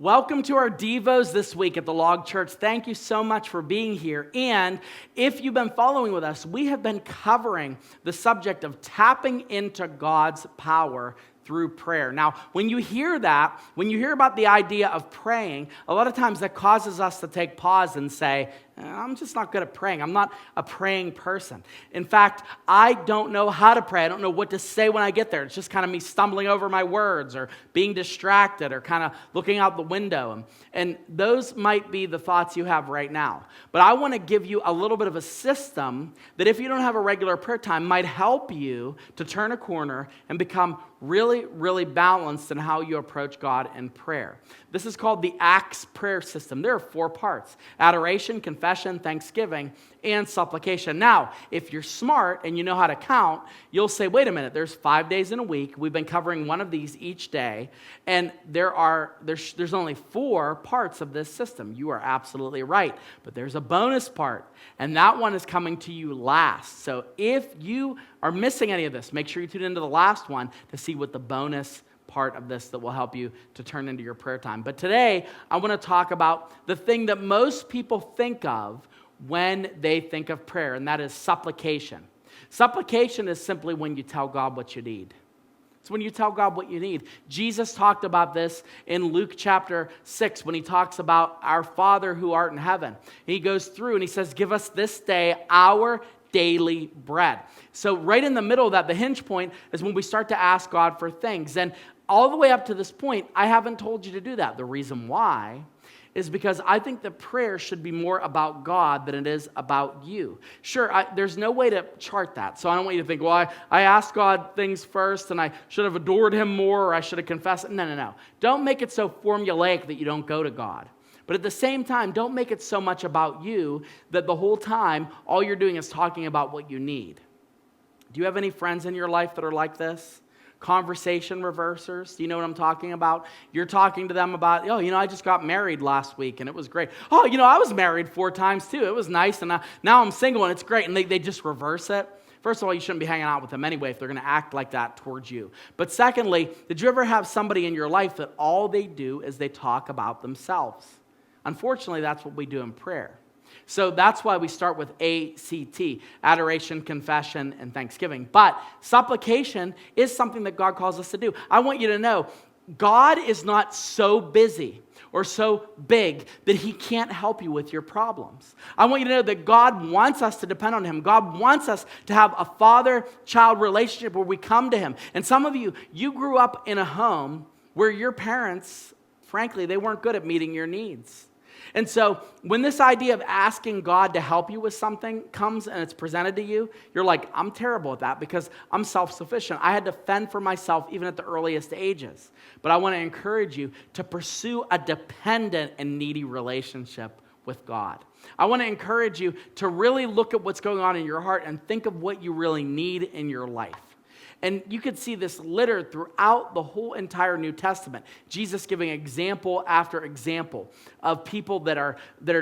Welcome to our Devos this week at the Log Church. Thank you so much for being here. And if you've been following with us, we have been covering the subject of tapping into God's power through prayer. Now, when you hear about the idea of praying, a lot of times that causes us to take pause and say, I'm just not good at praying. I'm not a praying person. In fact, I don't know how to pray. I don't know what to say when I get there. It's just kind of me stumbling over my words or being distracted or kind of looking out the window. And those might be the thoughts you have right now. But I want to give you a little bit of a system that if you don't have a regular prayer time might help you to turn a corner and become really, really balanced in how you approach God in prayer. This is called the ACTS prayer system. There are 4 parts: adoration, confession, thanksgiving, and supplication. Now, if you're smart and you know how to count, you'll say, wait a minute, there's 5 days in a week. We've been covering one of these each day, and there's only 4 parts of this system. You are absolutely right, but there's a bonus part, and that one is coming to you last. So if you are missing any of this, make sure you tune into the last one to see what the bonus part of this that will help you to turn into your prayer time. But today, I want to talk about the thing that most people think of when they think of prayer, and that is supplication. Supplication is simply when you tell God what you need. It's when you tell God what you need. Jesus talked about this in Luke chapter 6 when he talks about our Father who art in heaven. He goes through and he says, give us this day our daily bread. So right in the middle of that, the hinge point is when we start to ask God for things. And all the way up to this point, I haven't told you to do that. The reason why is because I think that prayer should be more about God than it is about you. Sure, there's no way to chart that. So I don't want you to think, well, I asked God things first and I should have adored him more or I should have confessed it. No. Don't make it so formulaic that you don't go to God. But at the same time, don't make it so much about you that the whole time, all you're doing is talking about what you need. Do you have any friends in your life that are like this? Conversation reversers. Do you know what I'm talking about? You're talking to them about, I just got married last week and it was great. I was married 4 times too. It was nice and now I'm single and it's great. And they just reverse it. First of all, you shouldn't be hanging out with them anyway if they're going to act like that towards you. But secondly, did you ever have somebody in your life that all they do is they talk about themselves? Unfortunately, that's what we do in prayer. So that's why we start with ACT, adoration, confession, and thanksgiving. But supplication is something that God calls us to do. I want you to know, God is not so busy or so big that he can't help you with your problems. I want you to know that God wants us to depend on him. God wants us to have a father-child relationship where we come to him. And some of you grew up in a home where your parents, frankly, they weren't good at meeting your needs. And so when this idea of asking God to help you with something comes and it's presented to you, you're like, I'm terrible at that because I'm self-sufficient. I had to fend for myself even at the earliest ages. But I want to encourage you to pursue a dependent and needy relationship with God. I want to encourage you to really look at what's going on in your heart and think of what you really need in your life. And you could see this littered throughout the whole entire New Testament. Jesus giving example after example of people that are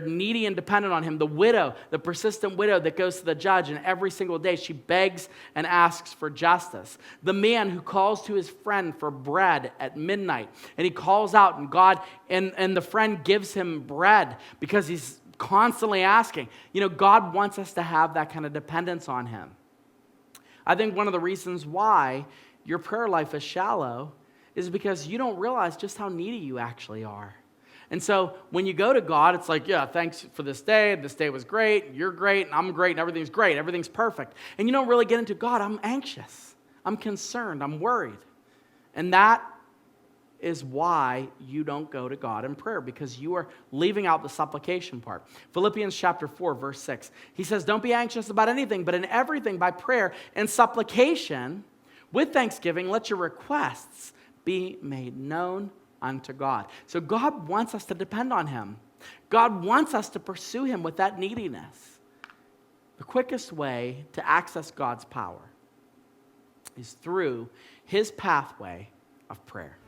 needy and dependent on him. The widow, the persistent widow that goes to the judge, and every single day she begs and asks for justice. The man who calls to his friend for bread at midnight, and he calls out, and God and the friend gives him bread because he's constantly asking. God wants us to have that kind of dependence on him. I think one of the reasons why your prayer life is shallow is because you don't realize just how needy you actually are. And so when you go to God, it's like, yeah, thanks for this day. This day was great. You're great. And I'm great. And everything's great. Everything's perfect. And you don't really get into, God, I'm anxious. I'm concerned. I'm worried. And that is why you don't go to God in prayer, because you are leaving out the supplication part. Philippians chapter 4, verse 6. He says, don't be anxious about anything, but in everything by prayer and supplication with thanksgiving, let your requests be made known unto God. So God wants us to depend on him. God wants us to pursue him with that neediness. The quickest way to access God's power is through his pathway of prayer.